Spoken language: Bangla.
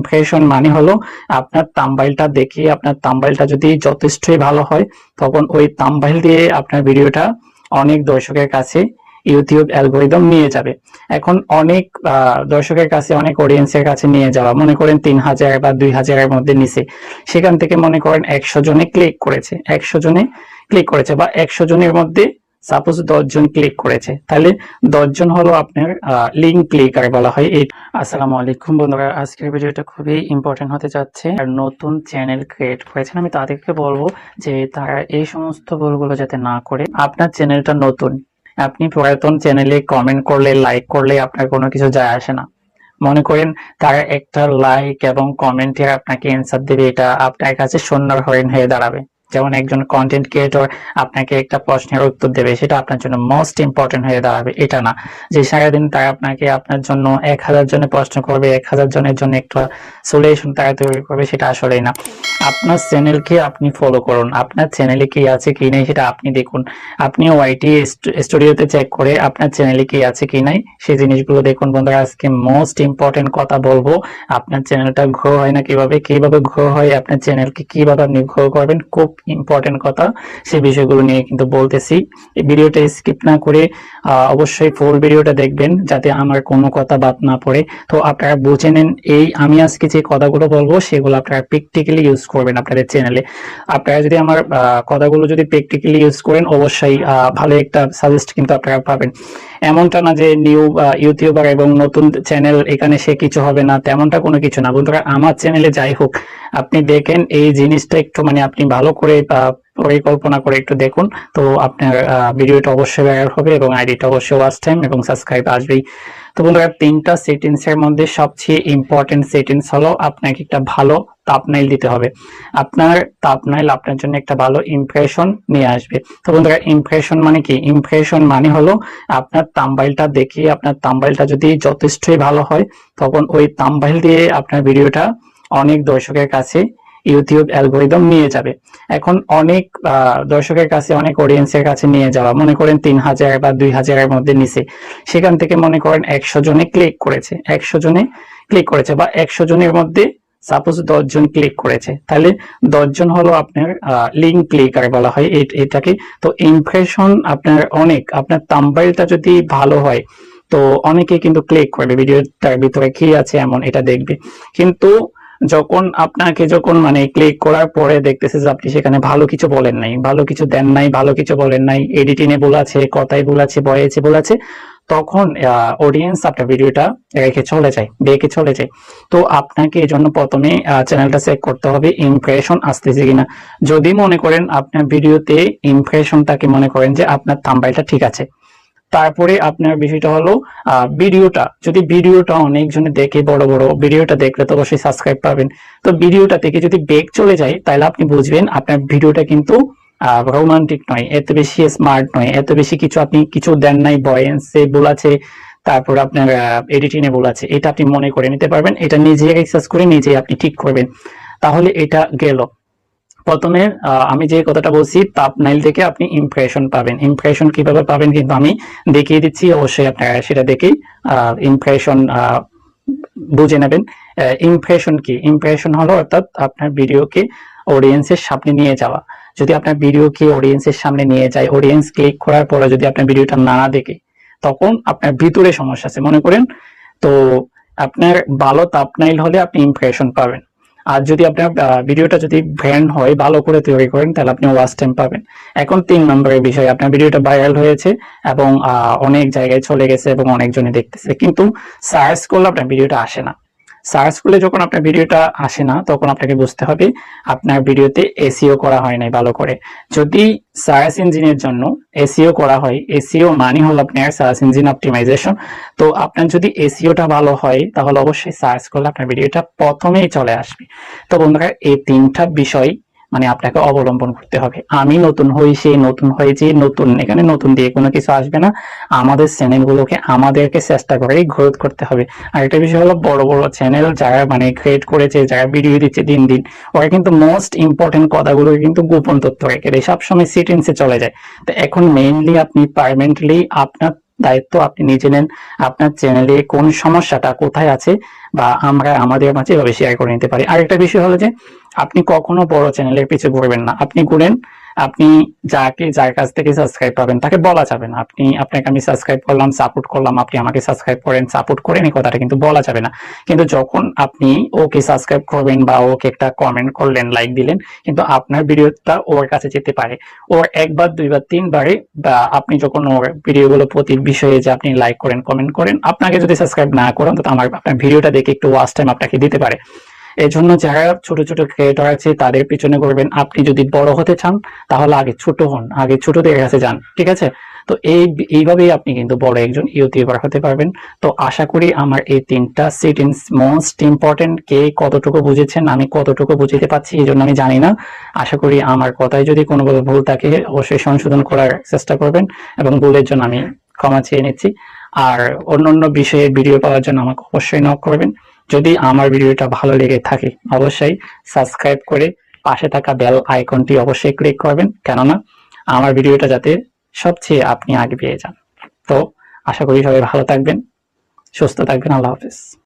ইমপ্রেশন মানে হলো আপনার থাম্বনেইলটা দেখে আপনার থাম্বনেইলটা যদি যথেষ্টই ভালো হয় তখন ওই থাম্বনেইল দিয়ে আপনার ভিডিওটা অনেক দর্শকের কাছে ইউটিউব অ্যালগরিদম নিয়ে যাবে। এখন অনেক দর্শকের কাছে, অনেক অডিয়েন্সের কাছে নিয়ে যাওয়া, মনে করেন 3000 বা 2000-এর মধ্যে নিচে, সেখান থেকে মনে করেন 100 জনে ক্লিক করেছে, 100 জনে ক্লিক করেছে বা 100 জনের মধ্যে সাপোজ 10 জন ক্লিক করেছে, তাহলে 10 জন হলো আপনার লিঙ্ক ক্লিকার বলা হয়। এই আসসালামু আলাইকুম বন্ধুরা, আজকের ভিডিওটা খুবই ইম্পর্টেন্ট হতে যাচ্ছে। আর নতুন চ্যানেল ক্রিয়েট করেছেন, আমি তাদেরকে বলবো যে তারা এই সমস্ত ভুলগুলো যাতে না করে। আপনার চ্যানেলটা নতুন, আপনি পুরাতন চ্যানেলে কমেন্ট করলে, লাইক করলে আপনার কোনো কিছু যায় আসে না। মনে করেন তারা একটা লাইক এবং কমেন্টে আপনাকে অ্যান্সার দেবে, এটা আপনার কাছে শূন্যর হরিণ হয়ে দাঁড়াবে। যেমন একজন কন্টেন্ট ক্রিয়েটর আপনাকে একটা প্রশ্নের উত্তর দেবে, সেটা আপনার জন্য মোস্ট ইম্পর্টেন্ট হয়ে দাঁড়াবে। এটা না যে সারাদিন তারা আপনাকে আপনার জন্য 1000 জনের প্রশ্ন করবে, 1000 জনের জন্য একটা সলিউশন তারা তৈরি করবে, সেটা আসলেই না। আপনার চ্যানেলকে আপনি ফলো করুন, আপনার চ্যানেলে কি আছে কি নাই সেটা আপনি দেখুন। আপনি ওয়াইটি স্টুডিওতে চেক করে আপনার চ্যানেলে কি আছে কি নাই সেই জিনিসগুলো দেখুন। বন্ধুরা, আজকে মোস্ট ইম্পর্টেন্ট কথা বলবো, আপনার চ্যানেলটা গ্রো হয় না কিভাবে, কিভাবে গ্রো হয়, আপনার চ্যানেলকে কিভাবে আপনি গ্রো করবেন, খুব ইম্পর্টেন্ট কথা, সেই বিষয়গুলো নিয়ে কিন্তু বলতেছি। এই ভিডিওটা স্কিপ না করে অবশ্যই ফুল ভিডিওটা দেখবেন, যাতে আমার কোনো কথা বাদ না পড়ে। তো আপনারা বুঝে নেন, এই আমি আজকে যে কথাগুলো বলবো সেগুলো আপনারা প্র্যাকটিক্যালি ইউজ করবেন আপনাদের চ্যানেলে। আপনারা যদি আমার কথাগুলো যদি প্র্যাকটিক্যালি ইউজ করেন, অবশ্যই ভালো একটা সাজেস্ট কিন্তু আপনারা পাবেন। এমনটা না যে নিউ ইউটিউবার এবং নতুন চ্যানেল, এখানে সে কিছু হবে না, তেমনটা কোনো কিছু না। বন্ধুরা, আমার চ্যানেলে যাই হোক, আপনি দেখেন এই জিনিসটা একটু মানে আপনি ভালো করে পরিকল্পনা করে একটু দেখুন, তো আপনার ভিডিওটা অবশ্যই ভাইরাল হবে এবং আইডিটা অবশ্যই ওয়াচ টাইম এবং সাবস্ক্রাইব আসবেই। তো বন্ধুরা, 3টা সেটিংস এর মধ্যে সবচেয়ে ইম্পর্টেন্ট সেটিংস হলো আপনাকে একটা ভালো থাম্বনেইল দিতে হবে। আপনার থাম্বনেইল আপনার জন্য একটা ভালো ইমপ্রেশন নিয়ে আসবে। তো বন্ধুরা, ইমপ্রেশন মানে কি? ইমপ্রেশন মানে হলো আপনার থাম্বনেইলটা দেখে আপনার থাম্বনেইলটা যদি যথেষ্টই ভালো হয় তখন ওই থাম্বনেইল দিয়ে আপনার ভিডিওটা অনেক দর্শকের কাছে ইউটিউব অ্যালগরিদম নিয়ে যাবে। এখন অনেক দর্শকের কাছে, অনেক অডিয়েন্সের কাছে নিয়ে যাওয়া, মনে করেন 3000 বা 2000-এর মধ্যে নিচে, সেখান থেকে মনে করেন 100 জনে ক্লিক করেছে, 100 জনে ক্লিক করেছে বা 100 জনের মধ্যে সাপোজ 10 জন ক্লিক করেছে, তাহলে 10 জন হলো আপনার লিঙ্ক ক্লিকার বলা হয় এটাকে। তো ইমপ্রেশন আপনার অনেক, আপনার থাম্বনেইলটা যদি ভালো হয় তো অনেকে কিন্তু ক্লিক করবে, ভিডিওটার ভিতরে কি আছে এমন এটা দেখবে। কিন্তু যখন মানে ক্লিক করার পরে দেখতেছে যে আপনি সেখানে ভালো কিছু বলেন নাই, ভালো কিছু দেন নাই, ভালো কিছকিছু বলেন নাই, এডিটিং এ ভুল আছে, কথায় ভুল আছে, ভয়েসে ভুল আছে, তখন অডিয়েন্স আপনার ভিডিওটা রেখে চলে যায়, দেখে চলে যায়। তো আপনাকে এই জন্য প্রথমে চ্যানেলটা চেক করতে হবে ইমপ্রেশন আসতেছে কিনা। যদি মনে করেন আপনার ভিডিওতে ইমপ্রেশনটাকে মনে করেন যে আপনার থাম্বনেইলটা ঠিক আছে, তারপরে আপনার বিষয়টা হলো যদি ভিডিওটা অনেকজনে দেখে, বড় বড় ভিডিওটা দেখলে তো অবশ্যই সাবস্ক্রাইব পাবেন। তো ভিডিওটা থেকে যদি বেক চলে যায়, তাহলে আপনি বুঝবেন আপনার ভিডিওটা কিন্তু রোমান্টিক নয়, এত বেশি স্মার্ট নয়, এত বেশি কিছু আপনি কিছু দেন নাই, ভয়েসে ভুল আছে, তারপর আপনার এডিটিং এ ভুল আছে, এটা আপনি মনে করে নিতে পারবেন। এটা নিজে রিসার্চ করে নিজেই আপনি ঠিক করবেন, তাহলে এটা গেল। প্রথমে আমি যে কথাটা বলছি, থাম্বনেইল থেকে আপনি ইমপ্রেশন পাবেন। ইমপ্রেশন কিভাবে পাবেন কিন্তু আমি দেখিয়ে দিচ্ছি, অবশ্যই আপনারা সেটা দেখেই ইমপ্রেশন বুঝে নেবেন। ইমপ্রেশন কি? ইমপ্রেশন হলো অর্থাৎ আপনার ভিডিওকে অডিয়েন্সের সামনে নিয়ে যাওয়া। যদি আপনার ভিডিওকে অডিয়েন্সের সামনে নিয়ে যায়, অডিয়েন্স ক্লিক করার পরে যদি আপনার ভিডিওটা না দেখে, তখন আপনার ভিতরে সমস্যা আছে মনে করেন। তো আপনার ভালো থাম্বনেইল হলে আপনি ইমপ্রেশন পাবেন। আর যদি আপনার ভিডিওটা যদি ব্র্যান্ড হয়, ভালো করে তৈরি করেন, তাহলে আপনি ওয়াচ টাইম পাবেন। এখন 3 নম্বরের বিষয়, আপনার ভিডিওটা ভাইরাল হয়েছে এবং অনেক জায়গায় চলে গেছে এবং অনেকজনে দেখতেছে, কিন্তু সার্চ করলে আপনার ভিডিওটা আসে না। সার্চ করলে যখন আপনার ভিডিওটা আসে না, তখন আপনাকে বুঝতে হবে আপনার ভিডিওতে এসইও করা হয় নাই ভালো করে। যদি সার্চ ইঞ্জিনের জন্য এসইও করা হয়, এসইও মানে হলো আপনার সার্চ ইঞ্জিন অপটিমাইজেশন। তো আপনার যদি এসইওটা ভালো হয়, তাহলে অবশ্যই সার্চ করলে আপনার ভিডিওটা প্রথমেই চলে আসবে। তো বন্ধুরা, এই 3টা বিষয় মানে আপনাকে অবলম্বন করতে হবে। আমি নতুন হয়েছি, নতুন হয়েছি, নতুন, এখানে নতুন দিয়ে কোনো কিছু আসবে না। আমাদের চ্যানেলগুলোকে আমাদেরকে চেষ্টা করেই গ্রোথ করতে হবে। আর একটা বিষয় হলো, বড় বড় চ্যানেল যারা মানে ক্রিয়েট করেছে, যারা ভিডিও দিচ্ছে দিন দিন, ওরা কিন্তু মোস্ট ইম্পর্টেন্ট কথাগুলো কিন্তু গোপন তথ্য রেখে দেয়, সবসময় সেটিংসে চলে যায়। তো এখন মেইনলি আপনি পার্মানেন্টলি আপনার দায়িত্ব আপনি নিজে নেন। আপনার চ্যানেলে কোন সমস্যাটা কোথায় আছে বা আমরা আমাদের মাঝে এভাবে শেয়ার করে নিতে পারি। আরেকটা বিষয় হলো যে আপনি কখনো বড় চ্যানেলের পিছু ঘুরবেন না। আপনি ঘুরেন, আপনি যার কাছ থেকে সাবস্ক্রাইব পাবেন তাকে বলা যাবে না আপনি আপনাকে আমি সাবস্ক্রাইব করলাম, সাপোর্ট করলাম, আপনি আমাকে সাবস্ক্রাইব করেন, সাপোর্ট করেন, এই কথাটা কিন্তু বলা যাবে না। কিন্তু যখন আপনি ওকে সাবস্ক্রাইব করবেন বা ওকে একটা কমেন্ট করলেন, লাইক দিলেন, কিন্তু আপনার ভিডিওটা ওর কাছে যেতে পারে। ওর একবার, দুইবার, তিনবারে, বা আপনি যখন ওর ভিডিওগুলো প্রতি বিষয়ে যে আপনি লাইক করেন, কমেন্ট করেন, আপনাকে যদি সাবস্ক্রাইব না করেন তো আপনার ভিডিওটা দেখে একটু ওয়াচ টাইম আপনাকে দিতে পারে। এই জন্য যারা ছোট ছোট ক্রিয়েটর আছে তাদের পিছনে করবেন। আপনি যদি বড় হতে চান তাহলে আগে ছোট হন, আগে ছোটদের কাছে যান, ঠিক আছে? তো এইভাবেই আপনি কিন্তু বড় একজন ইউটিউবার হতে পারবেন। তো আশা করি আমার এই 3টা সেটিংস মোস্ট ইম্পর্টেন্ট, কে কতটুকু বুঝেছেন, আমি কতটুকু বুঝিতে পারছি এই জন্য আমি জানি না। আশা করি আমার কথায় যদি কোনোভাবে ভুল থাকে অবশ্যই সংশোধন করার চেষ্টা করবেন, এবং ভুলের জন্য আমি ক্ষমা চেয়ে নিচ্ছি। আর অন্যান্য বিষয়ে ভিডিও পাওয়ার জন্য আমাকে অবশ্যই নক করবেন। যদি আমার ভিডিওটা ভালো লেগে থাকে অবশ্যই সাবস্ক্রাইব করে পাশে থাকা বেল আইকনটি অবশ্যই ক্লিক করবেন, কেননা আমার ভিডিওটা যাতে সবচেয়ে আপনি আগে পেয়ে যান। তো আশা করি সবাই ভালো থাকবেন, সুস্থ থাকবেন। আল্লাহ হাফেজ।